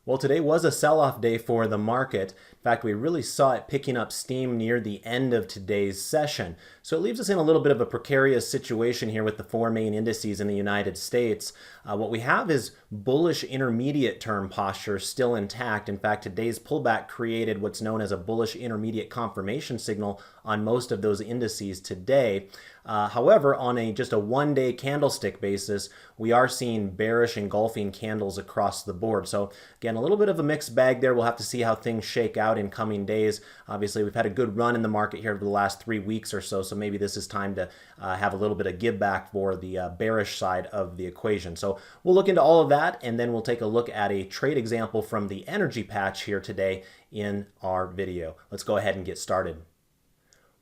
Well, today was a sell-off day for the market. In fact, we really saw it picking up steam near the end of today's session. So it leaves us in a little bit of a precarious situation here with the four main indices in the United States. What we have is bullish intermediate term posture still intact. In fact, today's pullback created what's known as a bullish intermediate confirmation signal on most of those indices today. However, on just a one-day candlestick basis, we are seeing bearish engulfing candles across the board. So again, a little bit of a mixed bag there. We'll have to see how things shake out in coming days. Obviously, we've had a good run in the market here over the last 3 weeks or so, so maybe this is time to have a little bit of give back for the bearish side of the equation. So we'll look into all of that, and then we'll take a look at a trade example from the energy patch here today in our video. Let's go ahead and get started.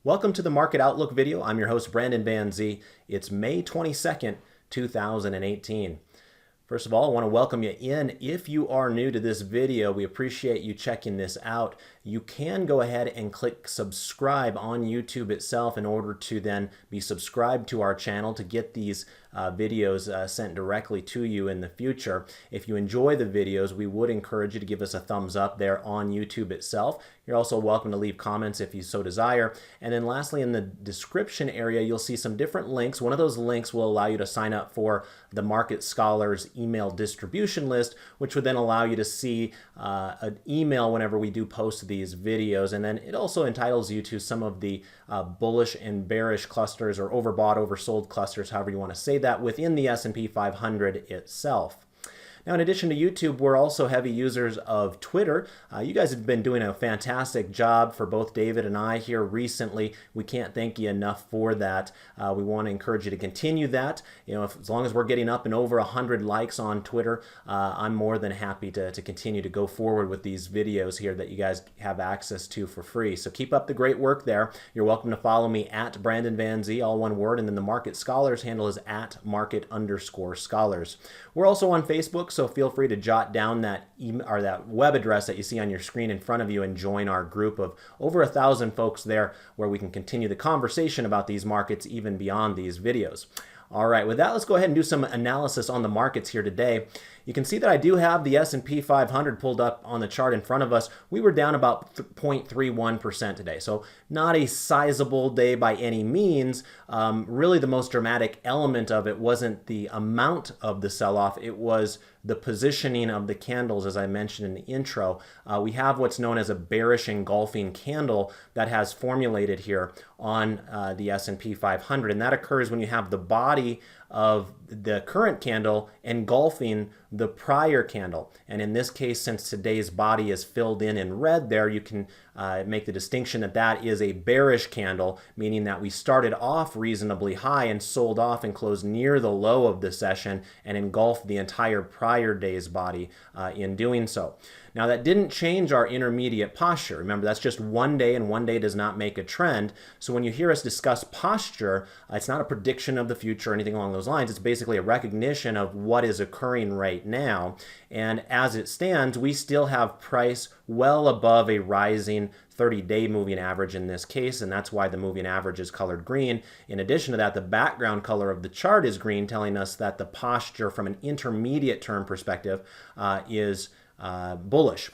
Welcome to the Market Outlook video. I'm your host, Brandon Van Zee. It's May 22nd, 2018. First of all, I want to welcome you in. If you are new to this video, we appreciate you checking this out. You can go ahead and click subscribe on YouTube itself in order to then be subscribed to our channel to get these videos sent directly to you in the future. If you enjoy the videos, we would encourage you to give us a thumbs up there on YouTube itself. You're also welcome to leave comments if you so desire. And then lastly, in the description area, you'll see some different links. One of those links will allow you to sign up for the Market Scholars email distribution list, which would then allow you to see an email whenever we do post these videos. And then it also entitles you to some of the bullish and bearish clusters, or overbought, oversold clusters, however you want to say that, within the S&P 500 itself. Now, in addition to YouTube, we're also heavy users of Twitter. You guys have been doing a fantastic job for both David and I here recently. We can't thank you enough for that. We want to encourage you to continue that. You know, as long as we're getting up and over 100 likes on Twitter, I'm more than happy to continue to go forward with these videos here that you guys have access to for free. So keep up the great work there. You're welcome to follow me at Brandon Van Zee, all one word, and then the Market Scholars handle is at market_scholars. We're also on Facebook, so feel free to jot down that email or that web address that you see on your screen in front of you and join our group of over 1,000 folks there, where we can continue the conversation about these markets even beyond these videos. All right, with that, let's go ahead and do some analysis on the markets here today. You can see that I do have the S&P 500 pulled up on the chart in front of us. We were down about 0.31% today, so not a sizable day by any means. Really, the most dramatic element of it wasn't the amount of the sell-off, it was the positioning of the candles. As I mentioned in the intro, we have what's known as a bearish engulfing candle that has formulated here on the S&P 500, and that occurs when you have the body of the current candle engulfing the prior candle. And in this case, since today's body is filled in red there, you can make the distinction that that is a bearish candle, meaning that we started off reasonably high and sold off and closed near the low of the session and engulfed the entire prior day's body in doing so. Now, that didn't change our intermediate posture. Remember, that's just one day, and one day does not make a trend. So when you hear us discuss posture, it's not a prediction of the future or anything along those lines. It's basically a recognition of what is occurring right now. And as it stands, we still have price well above a rising 30-day moving average in this case, and that's why the moving average is colored green. In addition to that, the background color of the chart is green, telling us that the posture from an intermediate term perspective is bullish.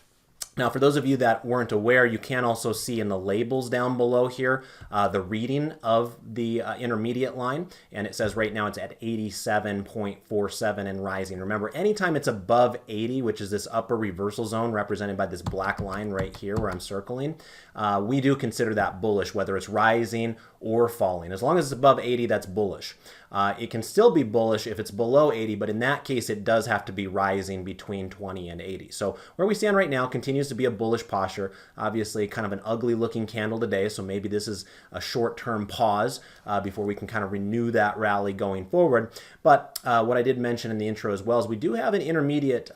Now, for those of you that weren't aware, you can also see in the labels down below here the reading of the intermediate line, and it says right now it's at 87.47 and rising. Remember, anytime it's above 80, which is this upper reversal zone represented by this black line right here where I'm circling, we do consider that bullish, whether it's rising or falling. As long as it's above 80, that's bullish. It can still be bullish if it's below 80, but in that case, it does have to be rising between 20 and 80. So where we stand right now continues to be a bullish posture. Obviously, kind of an ugly looking candle today, so maybe this is a short-term pause before we can kind of renew that rally going forward. But what I did mention in the intro as well is we do have an intermediate,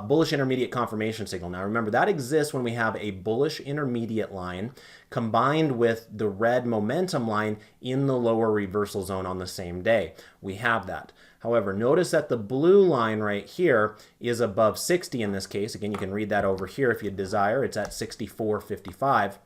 bullish intermediate confirmation signal. Now remember, that exists when we have a bullish intermediate line combined with the red momentum line in the lower reversal zone on the same day. We have that. However, notice that the blue line right here is above 60 in this case. Again, you can read that over here if you desire. It's at 64.55.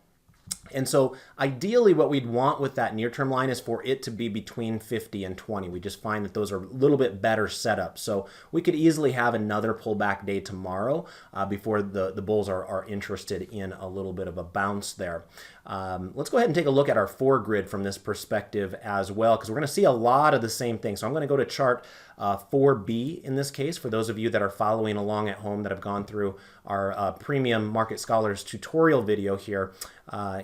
And so ideally what we'd want with that near-term line is for it to be between 50 and 20. We just find that those are a little bit better setups. So we could easily have another pullback day tomorrow before the bulls are interested in a little bit of a bounce there. Let's go ahead and take a look at our 4 grid from this perspective as well, because we're going to see a lot of the same thing. So I'm going to go to chart 4B in this case, for those of you that are following along at home that have gone through our Premium Market Scholars tutorial video here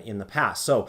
in the past. So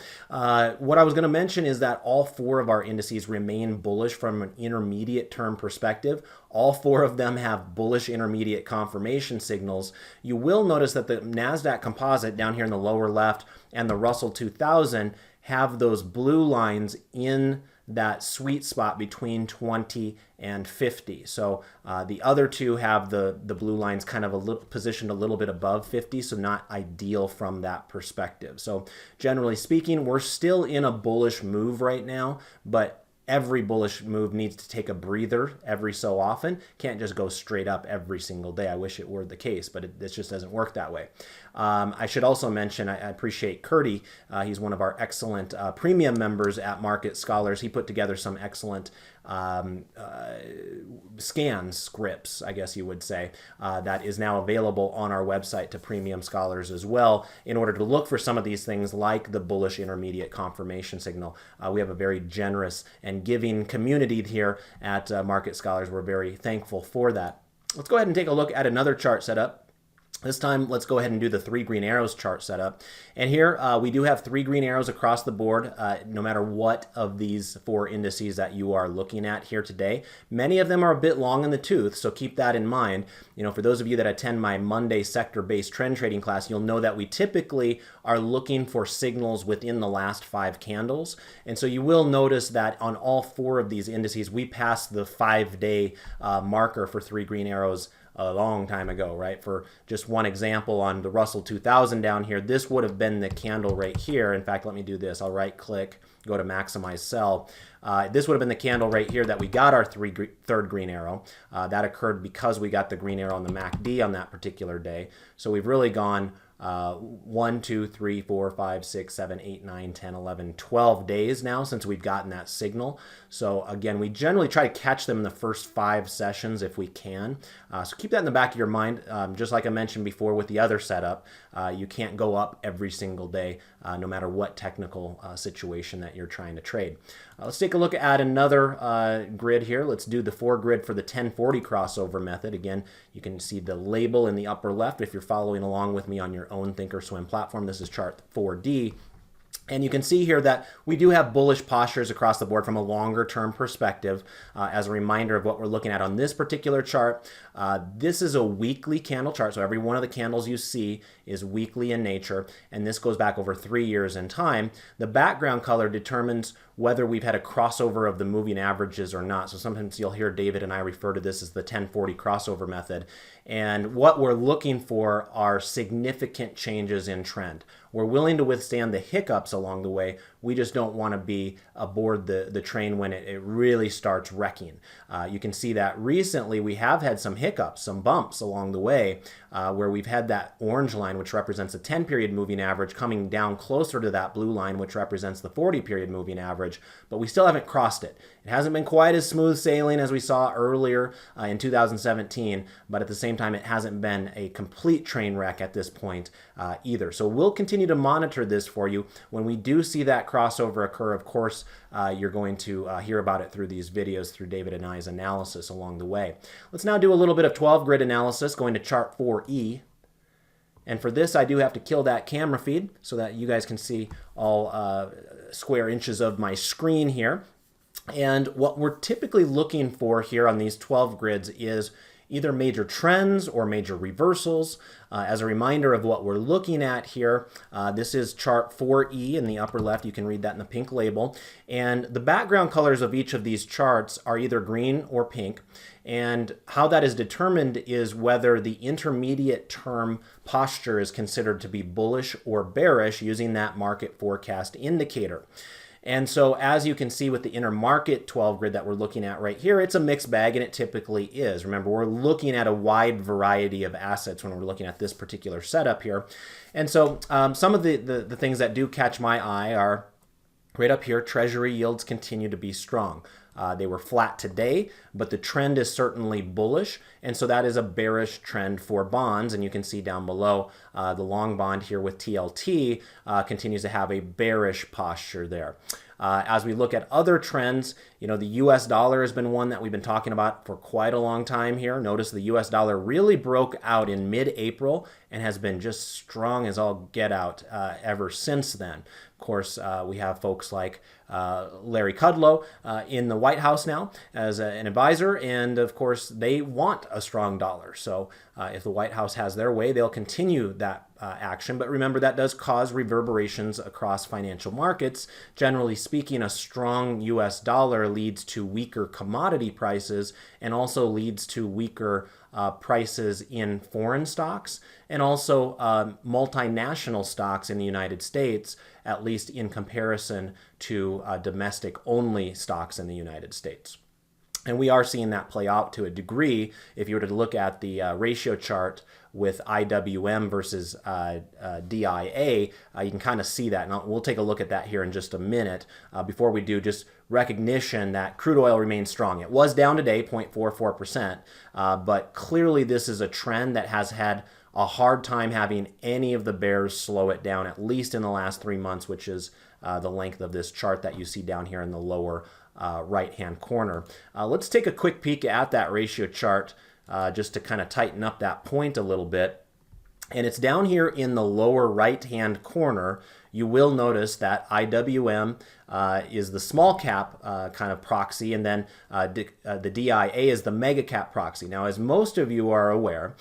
what I was going to mention is that all 4 of our indices remain bullish from an intermediate term perspective. All 4 of them have bullish intermediate confirmation signals. You will notice that the NASDAQ composite down here in the lower left and the Russell 2000 have those blue lines in that sweet spot between 20 and 50. So the other 2 have the blue lines kind of positioned a little bit above 50, so not ideal from that perspective. So generally speaking, we're still in a bullish move right now, but every bullish move needs to take a breather every so often. Can't just go straight up every single day. I wish it were the case, but it just doesn't work that way. I should also mention, I appreciate Curdy. He's one of our excellent premium members at Market Scholars. He put together some excellent scan scripts, I guess you would say, that is now available on our website to premium scholars as well, in order to look for some of these things like the bullish intermediate confirmation signal. We have a very generous and giving community here at Market Scholars. We're very thankful for that. Let's go ahead and take a look at another chart setup. This time, let's go ahead and do the 3 green arrows chart setup. And here we do have 3 green arrows across the board, no matter what of these 4 indices that you are looking at here today. Many of them are a bit long in the tooth, so keep that in mind. You know, for those of you that attend my Monday sector-based trend trading class, you'll know that we typically are looking for signals within the last 5 candles. And so you will notice that on all 4 of these indices, we passed the 5-day marker for 3 green arrows a long time ago, right? For just one example, on the Russell 2000 down here, this would have been the candle right here. In fact, let me do this. I'll right click, go to maximize sell. This would have been the candle right here that we got our third green arrow. That occurred because we got the green arrow on the MACD on that particular day. So we've really gone 1, 2, 3, 4, 5, 6, 7, 8, 9, 10, 11, 12 days now since we've gotten that signal. So again, we generally try to catch them in the first 5 sessions if we can. So keep that in the back of your mind. Just like I mentioned before with the other setup, you can't go up every single day, no matter what technical situation that you're trying to trade. Let's take a look at another grid here. Let's do the 4 grid for the 1040 crossover method. Again, you can see the label in the upper left if you're following along with me on your own Thinkorswim platform. This is chart 4D. And you can see here that we do have bullish postures across the board from a longer term perspective. As a reminder of what we're looking at on this particular chart, this is a weekly candle chart. So every one of the candles you see is weekly in nature, and this goes back over 3 years in time. The background color determines whether we've had a crossover of the moving averages or not. So sometimes you'll hear David and I refer to this as the 1040 crossover method. And what we're looking for are significant changes in trend. We're willing to withstand the hiccups along the way. We just don't want to be aboard the train when it really starts wrecking. You can see that recently we have had some hiccups, some bumps along the way, where we've had that orange line, which represents a 10-period moving average, coming down closer to that blue line, which represents the 40-period moving average, but we still haven't crossed it. It hasn't been quite as smooth sailing as we saw earlier in 2017, but at the same time, it hasn't been a complete train wreck at this point either. So we'll continue to monitor this for you. When we do see that crossover occur, of course, you're going to hear about it through these videos, through David and I's analysis along the way. Let's now do a little bit of 12 grid analysis, going to chart 4E. And for this, I do have to kill that camera feed so that you guys can see all square inches of my screen here. And what we're typically looking for here on these 12 grids is either major trends or major reversals. As a reminder of what we're looking at here, this is chart 4E in the upper left. You can read that in the pink label. And the background colors of each of these charts are either green or pink. And how that is determined is whether the intermediate term posture is considered to be bullish or bearish using that market forecast indicator. And so as you can see with the intermarket 12 grid that we're looking at right here, it's a mixed bag, and it typically is. Remember, we're looking at a wide variety of assets when we're looking at this particular setup here. And so some of the things that do catch my eye are right up here. Treasury yields continue to be strong. They were flat today, but the trend is certainly bullish, and so that is a bearish trend for bonds. And you can see down below the long bond here with TLT continues to have a bearish posture there. As we look at other trends, the US dollar has been one that we've been talking about for quite a long time here. Notice the US dollar really broke out in mid-April and has been just strong as all get out ever since then. Of course, we have folks like Larry Kudlow in the White House now as an advisor, and of course they want a strong dollar. So if the White House has their way, they'll continue that action. But remember, that does cause reverberations across financial markets. Generally speaking, a strong US dollar leads to weaker commodity prices and also leads to weaker prices in foreign stocks and also multinational stocks in the United States, at least in comparison to domestic-only stocks in the United States. And we are seeing that play out to a degree. If you were to look at the ratio chart with IWM versus DIA, you can kind of see that. And we'll take a look at that here in just a minute. Before we do, just recognition that crude oil remains strong. It was down today, 0.44%, but clearly this is a trend that has had a hard time having any of the bears slow it down, at least in the last 3 months, which is the length of this chart that you see down here in the lower right-hand corner. Let's take a quick peek at that ratio chart just to kind of tighten up that point a little bit. And it's down here in the lower right-hand corner. You will notice that IWM is the small cap kind of proxy, and then the DIA is the mega cap proxy. Now, as most of you are aware,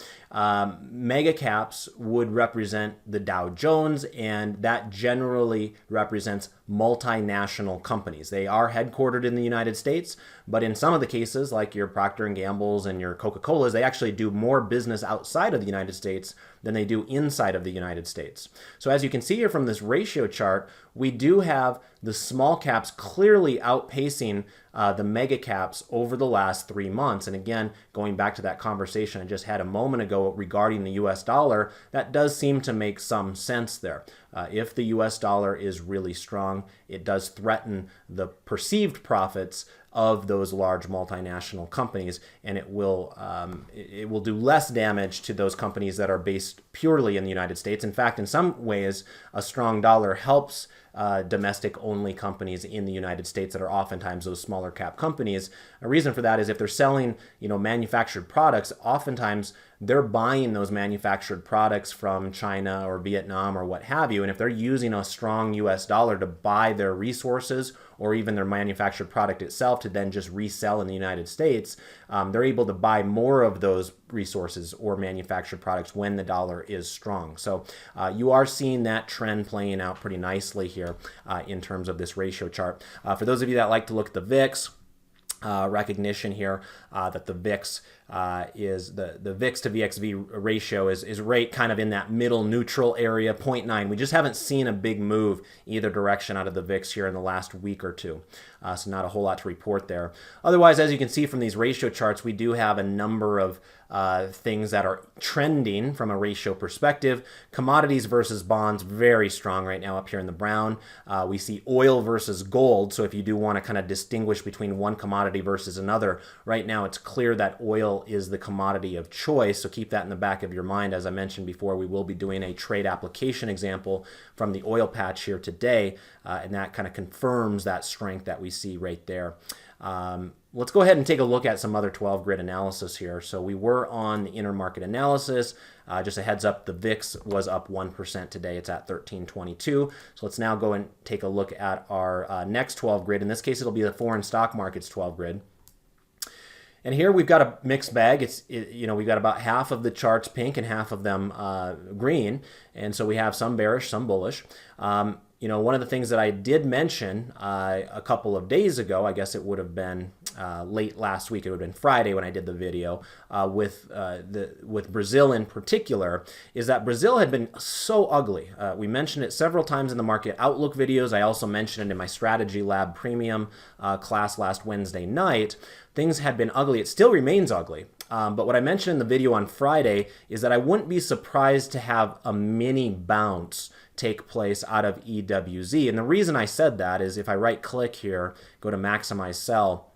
mega caps would represent the Dow Jones, and that generally represents multinational companies. They are headquartered in the United States, but in some of the cases, like your Procter & Gamble's and your Coca-Colas, they actually do more business outside of the United States than they do inside of the United States. So as you can see here from this ratio chart, we do have the small caps clearly outpacing the mega caps over the last 3 months. And again, going back to that conversation I just had a moment ago regarding the US dollar, that does seem to make some sense there. If the US dollar is really strong, it does threaten the perceived profits of those large multinational companies, and it will do less damage to those companies that are based purely in the United States. In fact, in some ways, a strong dollar helps domestic-only companies in the United States that are oftentimes those smaller cap companies. A reason for that is if they're selling, manufactured products, oftentimes they're buying those manufactured products from China or Vietnam or what have you. And if they're using a strong US dollar to buy their resources or even their manufactured product itself to then just resell in the United States, they're able to buy more of those resources or manufactured products when the dollar is strong. So you are seeing that trend playing out pretty nicely here in terms of this ratio chart. For those of you that like to look at the VIX, recognition here that the VIX is the VIX to VXV ratio is right kind of in that middle neutral area, 0.9. We just haven't seen a big move either direction out of the VIX here in the last week or two. So not a whole lot to report there. Otherwise, as you can see from these ratio charts, we do have a number of things that are trending from a ratio perspective. Commodities versus bonds, very strong right now up here in the brown. We see oil versus gold. So if you do want to kind of distinguish between one commodity versus another, right now it's clear that oil is the commodity of choice. So keep that in the back of your mind. As I mentioned before, we will be doing a trade application example from the oil patch here today, and that kind of confirms that strength that we see right there. Let's go ahead and take a look at some other 12 grid analysis here. So we were on the intermarket analysis. Just a heads up, the VIX was up 1% today. It's at 1322. So let's now go and take a look at our next 12 grid. In this case, it'll be the foreign stock markets 12 grid. And here we've got a mixed bag. We've got about half of the charts pink and half of them green. And so we have some bearish, some bullish. One of the things that I did mention a couple of days ago, I guess it would have been late last week. It would have been Friday when I did the video with Brazil in particular, is that Brazil had been so ugly. We mentioned it several times in the market outlook videos. I also mentioned it in my Strategy Lab Premium class last Wednesday night. Things had been ugly. It still remains ugly. But what I mentioned in the video on Friday is that I wouldn't be surprised to have a mini bounce take place out of EWZ. And the reason I said that is if I right click here, go to maximize sell,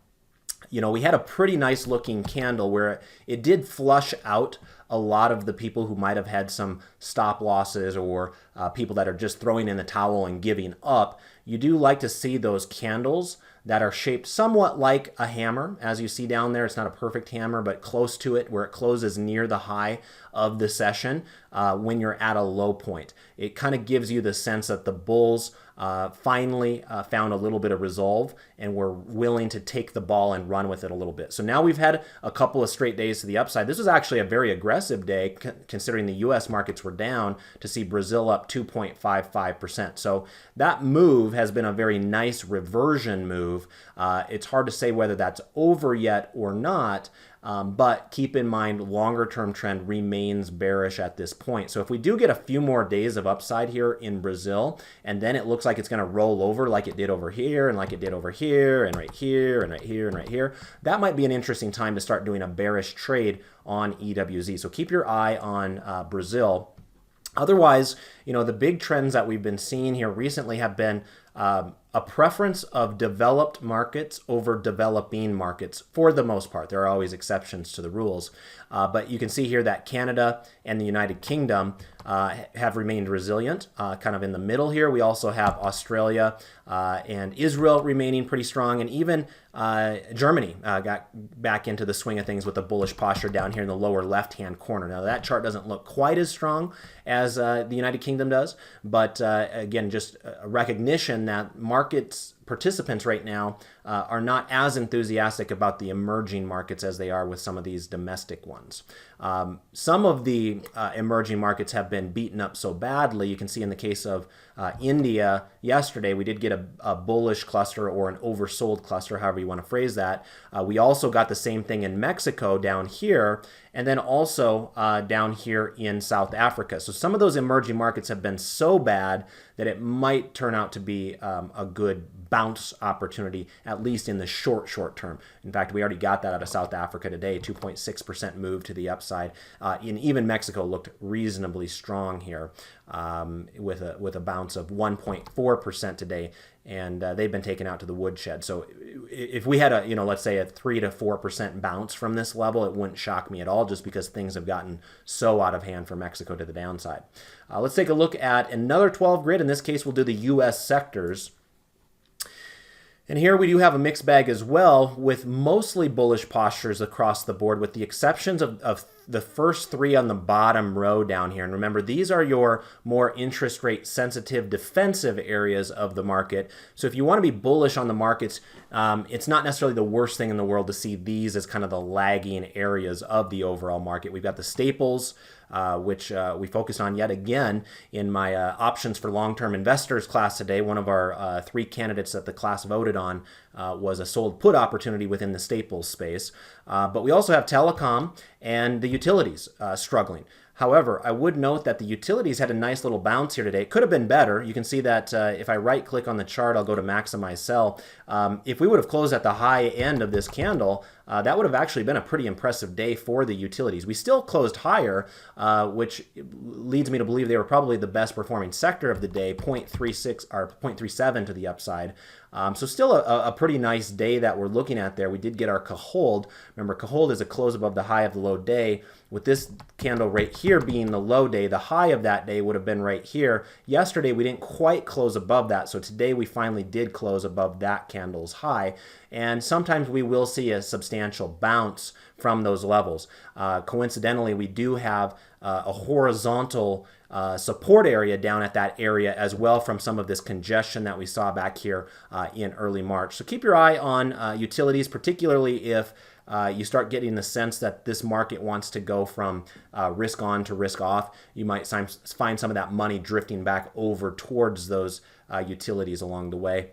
we had a pretty nice looking candle where it did flush out a lot of the people who might have had some stop losses or people that are just throwing in the towel and giving up. You do like to see those candles that are shaped somewhat like a hammer. As you see down there, it's not a perfect hammer, but close to it, where it closes near the high of the session when you're at a low point. It kind of gives you the sense that the bulls finally found a little bit of resolve and were willing to take the ball and run with it a little bit. So now we've had a couple of straight days to the upside. This was actually a very aggressive day considering the U.S. markets were down, to see Brazil up 2.55%. So that move has been a very nice reversion move. It's hard to say whether that's over yet or not. But keep in mind, longer term trend remains bearish at this point. So if we do get a few more days of upside here in Brazil, and then it looks like it's going to roll over like it did over here, and like it did over here, and right here, and right here, and right here, that might be an interesting time to start doing a bearish trade on EWZ. So keep your eye on Brazil. Otherwise, the big trends that we've been seeing here recently have been a preference of developed markets over developing markets for the most part. There are always exceptions to the rules. But you can see here that Canada and the United Kingdom have remained resilient. Kind of in the middle here, we also have Australia and Israel remaining pretty strong, and even Germany got back into the swing of things with a bullish posture down here in the lower left-hand corner. Now that chart doesn't look quite as strong as the United Kingdom does, but again, just a recognition that markets participants right now are not as enthusiastic about the emerging markets as they are with some of these domestic ones. Some of the emerging markets have been beaten up so badly. You can see in the case of India yesterday, we did get a bullish cluster or an oversold cluster, however you want to phrase that. We also got the same thing in Mexico down here, and then also down here in South Africa. So some of those emerging markets have been so bad that it might turn out to be a good bounce opportunity, at least in the short term. In fact, we already got that out of South Africa today, 2.6% move to the upside. And even Mexico looked reasonably strong here with a bounce of 1.4% today. And they've been taken out to the woodshed. So if we had let's say a 3 to 4% bounce from this level, it wouldn't shock me at all, just because things have gotten so out of hand for Mexico to the downside. Let's take a look at another 12 grid. In this case, we'll do the U.S. sectors. And here we do have a mixed bag as well, with mostly bullish postures across the board, with the exceptions of the first three on the bottom row down here. And remember, these are your more interest rate sensitive defensive areas of the market. So if you want to be bullish on the markets, it's not necessarily the worst thing in the world to see these as kind of the lagging areas of the overall market. We've got the staples, which we focused on yet again in my options for long-term investors class today. One of our three candidates that the class voted on was a sold put opportunity within the staples space. But we also have telecom and the utilities struggling. However, I would note that the utilities had a nice little bounce here today. It could have been better. You can see that if I right click on the chart, I'll go to maximize sell. If we would have closed at the high end of this candle, that would have actually been a pretty impressive day for the utilities. We still closed higher, which leads me to believe they were probably the best performing sector of the day, 0.36 or 0.37 to the upside. So still a pretty nice day that we're looking at there. We did get our Cahold. Remember, Cahold is a close above the high of the low day. With this candle right here being the low day, the high of that day would have been right here. Yesterday, we didn't quite close above that. So today, we finally did close above that candle's high. And sometimes we will see a substantial bounce from those levels. Coincidentally, we do have a horizontal support area down at that area as well from some of this congestion that we saw back here in early March. So keep your eye on utilities, particularly if you start getting the sense that this market wants to go from risk on to risk off. You might find some of that money drifting back over towards those utilities along the way.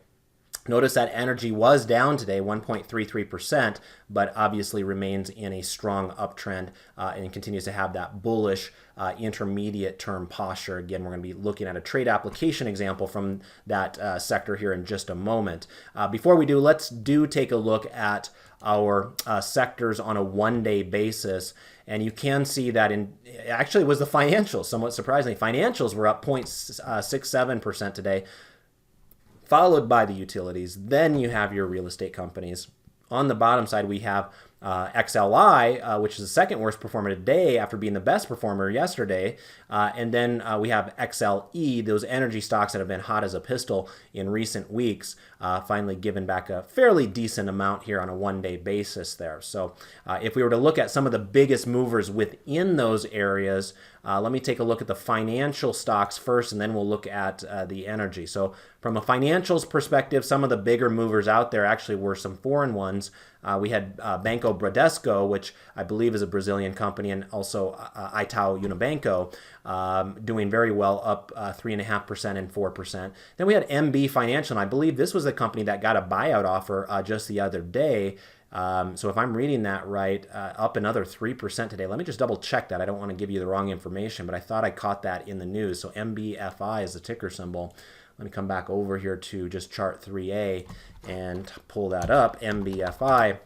Notice that energy was down today, 1.33%, but obviously remains in a strong uptrend and continues to have that bullish intermediate term posture. Again, we're going to be looking at a trade application example from that sector here in just a moment. Before we do, let's take a look at our sectors on a one-day basis. And you can see that actually it was the financials, somewhat surprisingly. Financials were up 0.67% today, followed by the utilities. Then you have your real estate companies. On the bottom side, we have XLI, which is the second worst performer today after being the best performer yesterday. And then we have XLE, those energy stocks that have been hot as a pistol in recent weeks, finally given back a fairly decent amount here on a one-day basis there. So if we were to look at some of the biggest movers within those areas, let me take a look at the financial stocks first, and then we'll look at the energy. So from a financials perspective, some of the bigger movers out there actually were some foreign ones. We had Banco Bradesco, which I believe is a Brazilian company, and also Itaú Unibanco, doing very well, up 3.5% and 4%. Then we had MB Financial, and I believe this was the company that got a buyout offer just the other day. So if I'm reading that right, up another 3% today. Let me just double check that. I don't want to give you the wrong information, but I thought I caught that in the news. So MBFI is the ticker symbol. Let me come back over here to just chart 3A and pull that up, MBFI.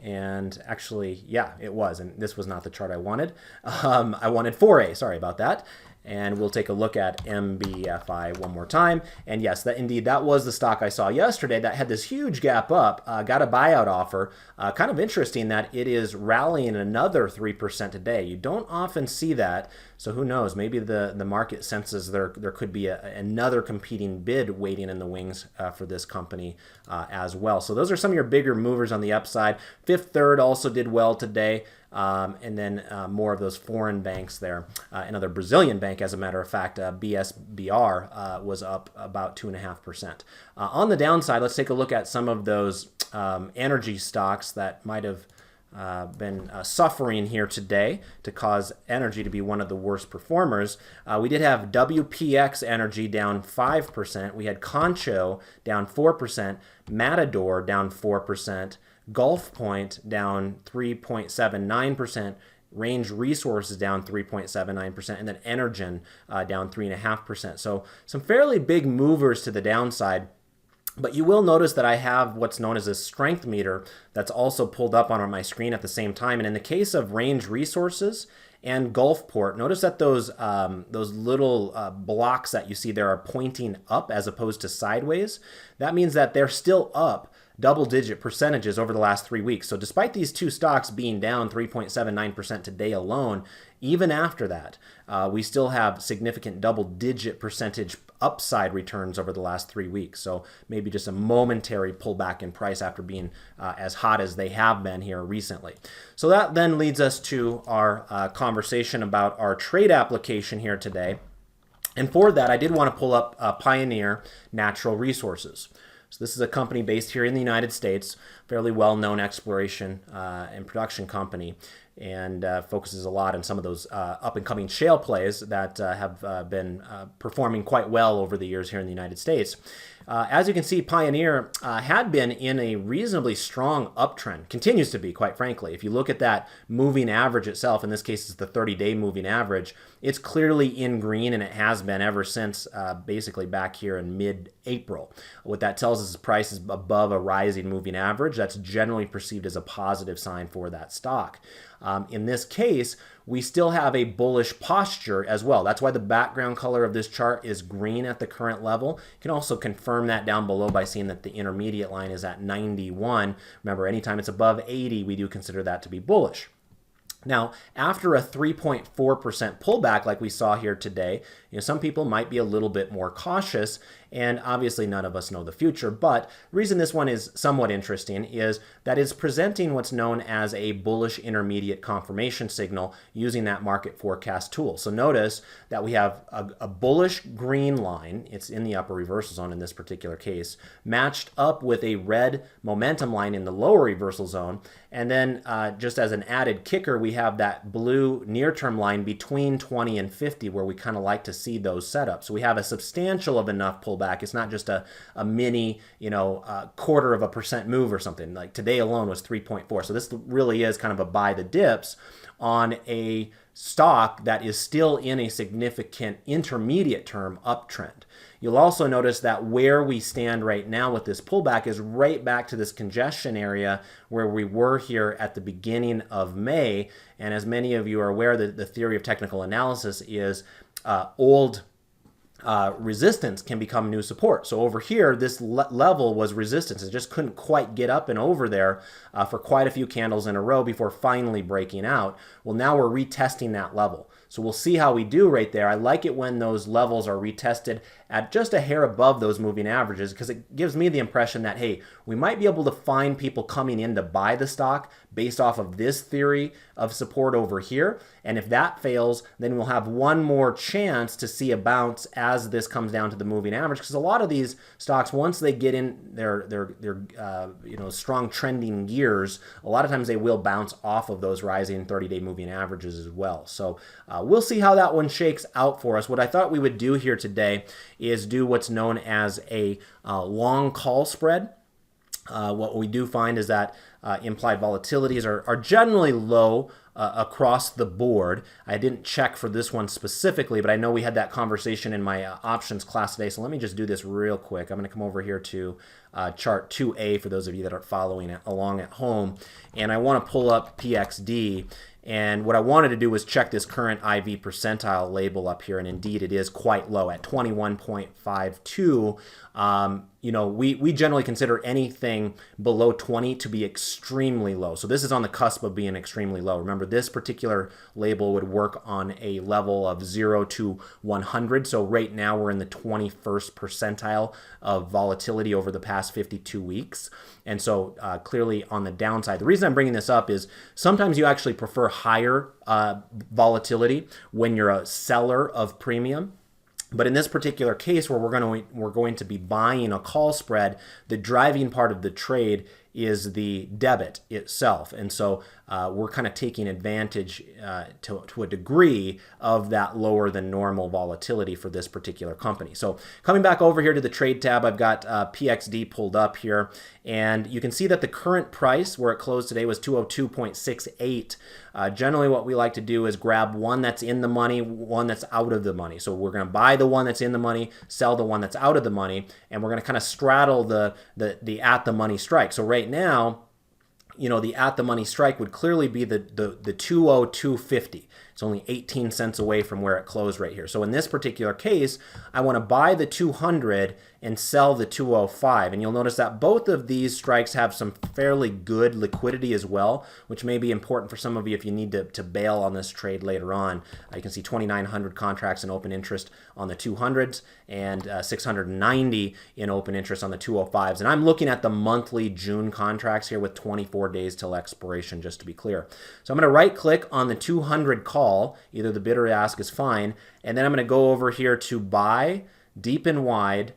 And actually, yeah, it was. And this was not the chart I wanted. I wanted 4A. Sorry about that. And we'll take a look at MBFI one more time. And yes, that was the stock I saw yesterday that had this huge gap up, got a buyout offer. Kind of interesting that it is rallying another 3% today. You don't often see that. So who knows? Maybe the market senses there could be another competing bid waiting in the wings for this company as well. So those are some of your bigger movers on the upside. Fifth Third also did well today. And then more of those foreign banks there. Another Brazilian bank, as a matter of fact, BSBR, was up about 2.5%. On the downside, let's take a look at some of those energy stocks that might have been suffering here today to cause energy to be one of the worst performers. We did have WPX Energy down 5%. We had Concho down 4%. Matador down 4%. Gulf Point down 3.79%, Range Resources down 3.79%, and then Energen down 3.5%. So some fairly big movers to the downside. But you will notice that I have what's known as a strength meter that's also pulled up on my screen at the same time. And in the case of Range Resources and Gulfport, notice that those little blocks that you see there are pointing up as opposed to sideways. That means that they're still up double-digit percentages over the last 3 weeks. So despite these two stocks being down 3.79% today alone, even after that, we still have significant double-digit percentage upside returns over the last 3 weeks. So maybe just a momentary pullback in price after being as hot as they have been here recently. So that then leads us to our conversation about our trade application here today. And for that, I did want to pull up Pioneer Natural Resources. So this is a company based here in the United States, fairly well-known exploration and production company, and focuses a lot on some of those up-and-coming shale plays that have been performing quite well over the years here in the United States. As you can see, Pioneer had been in a reasonably strong uptrend, continues to be, quite frankly. If you look at that moving average itself, in this case it's the 30-day moving average, it's clearly in green, and it has been ever since basically back here in mid-April. What that tells us is the price is above a rising moving average. That's generally perceived as a positive sign for that stock. In this case, we still have a bullish posture as well. That's why the background color of this chart is green at the current level. You can also confirm that down below by seeing that the intermediate line is at 91. Remember, anytime it's above 80, we do consider that to be bullish. Now, after a 3.4% pullback like we saw here today, some people might be a little bit more cautious, and obviously none of us know the future, but the reason this one is somewhat interesting is that it's presenting what's known as a bullish intermediate confirmation signal using that market forecast tool. So notice that we have a bullish green line, it's in the upper reversal zone in this particular case, matched up with a red momentum line in the lower reversal zone, and then just as an added kicker, we have that blue near-term line between 20 and 50 where we kind of like to see those setups. So we have a substantial of enough pullback pullback. It's not just a mini, quarter of a percent move or something. Like today alone was 3.4. So this really is kind of a buy the dips on a stock that is still in a significant intermediate term uptrend. You'll also notice that where we stand right now with this pullback is right back to this congestion area where we were here at the beginning of May. And as many of you are aware, the theory of technical analysis is old resistance can become new support. So over here, this level was resistance. It just couldn't quite get up and over there for quite a few candles in a row before finally breaking out. Well, now we're retesting that level. So we'll see how we do right there. I like it when those levels are retested at just a hair above those moving averages because it gives me the impression that, hey, we might be able to find people coming in to buy the stock based off of this theory of support over here. And if that fails, then we'll have one more chance to see a bounce as this comes down to the moving average. Because a lot of these stocks, once they get in their strong trending gears, a lot of times they will bounce off of those rising 30-day moving averages as well. So we'll see how that one shakes out for us. What I thought we would do here today is do what's known as a long call spread. What we do find is that implied volatilities are generally low across the board. I didn't check for this one specifically, but I know we had that conversation in my options class today. So let me just do this real quick. I'm going to come over here to chart 2A for those of you that are following along at home. And I want to pull up PXD. And what I wanted to do was check this current IV percentile label up here, and indeed it is quite low at 21.52. We generally consider anything below 20 to be extremely low. So this is on the cusp of being extremely low. Remember, this particular label would work on a level of 0 to 100. So right now we're in the 21st percentile of volatility over the past 52 weeks. And so clearly on the downside. The reason I'm bringing this up is sometimes you actually prefer higher volatility when you're a seller of premium. But in this particular case where we're going to be buying a call spread, the driving part of the trade is the debit itself. And so we're kind of taking advantage to a degree of that lower than normal volatility for this particular company. So coming back over here to the trade tab, I've got PXD pulled up here. And you can see that the current price where it closed today was 202.68. Generally what we like to do is grab one that's in the money, one that's out of the money. So we're going to buy the one that's in the money, sell the one that's out of the money, and we're going to kind of straddle the at the money strike. So right now, the at the money strike would clearly be the 202.50. It's only 18 cents away from where it closed right here. So in this particular case, I want to buy the 200 and sell the 205. And you'll notice that both of these strikes have some fairly good liquidity as well, which may be important for some of you if you need to bail on this trade later on. You can see 2,900 contracts in open interest on the 200s and 690 in open interest on the 205s. And I'm looking at the monthly June contracts here with 24 days till expiration, just to be clear. So I'm going to right click on the 200 call, either the bid or ask is fine, and then I'm going to go over here to buy deep and wide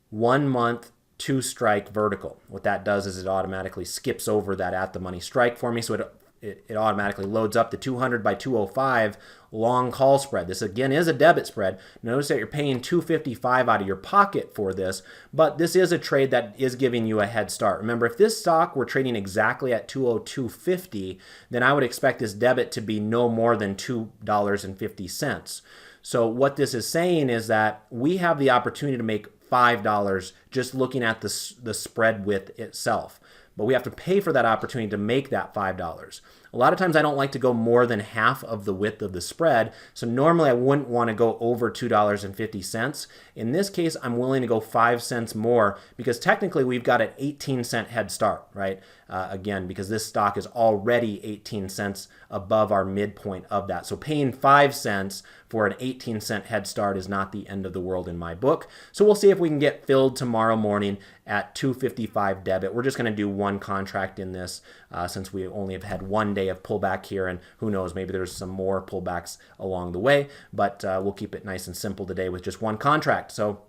1 month 2 strike vertical. What that does is it automatically skips over that at the money strike for me, so it automatically loads up the 200 by 205 long call spread. This again is a debit spread. Notice that you're paying $2.55 out of your pocket for this, but this is a trade that is giving you a head start. Remember, if this stock were trading exactly at 202.50, then I would expect this debit to be no more than $2.50. So what this is saying is that we have the opportunity to make $5 just looking at the spread width itself. But we have to pay for that opportunity to make that $5. A lot of times I don't like to go more than half of the width of the spread, so normally I wouldn't want to go over $2.50. In this case, I'm willing to go 5 cents more because technically we've got an 18-cent head start, right? Again, because this stock is already 18 cents above our midpoint of that. So paying 5 cents for an 18-cent head start is not the end of the world in my book. So we'll see if we can get filled tomorrow morning at 255 debit. We're just going to do one contract in this since we only have had 1 day of pullback here, and who knows, maybe there's some more pullbacks along the way, but we'll keep it nice and simple today with just one contract. So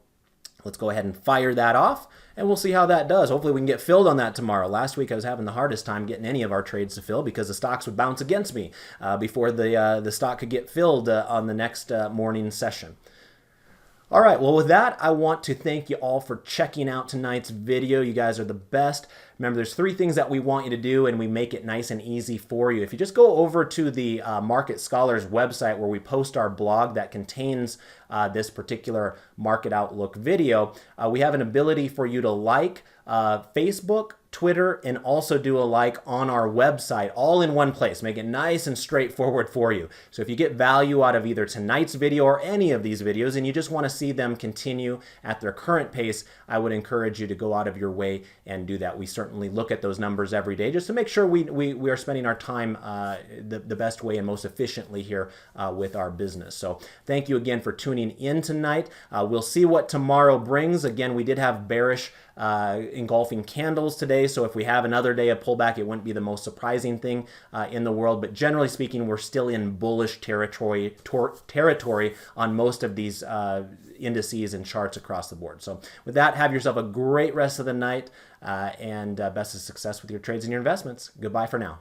let's go ahead and fire that off, and we'll see how that does. Hopefully we can get filled on that tomorrow. Last week I was having the hardest time getting any of our trades to fill because the stocks would bounce against me before the stock could get filled on the next morning session. All right, well, with that, I want to thank you all for checking out tonight's video. You guys are the best. Remember, there's 3 things that we want you to do, and we make it nice and easy for you. If you just go over to the Market Scholars website where we post our blog that contains this particular Market Outlook video, we have an ability for you to like Facebook, Twitter, and also do a like on our website, all in one place. Make it nice and straightforward for you. So if you get value out of either tonight's video or any of these videos, and you just want to see them continue at their current pace, I would encourage you to go out of your way and do that. We certainly look at those numbers every day just to make sure we are spending our time the best way and most efficiently here with our business. So thank you again for tuning in tonight. We'll see what tomorrow brings. Again, we did have bearish engulfing candles today, so if we have another day of pullback, it wouldn't be the most surprising thing in the world, but generally speaking, we're still in bullish territory on most of these indices and charts across the board. So with that, have yourself a great rest of the night and best of success with your trades and your investments. Goodbye for now.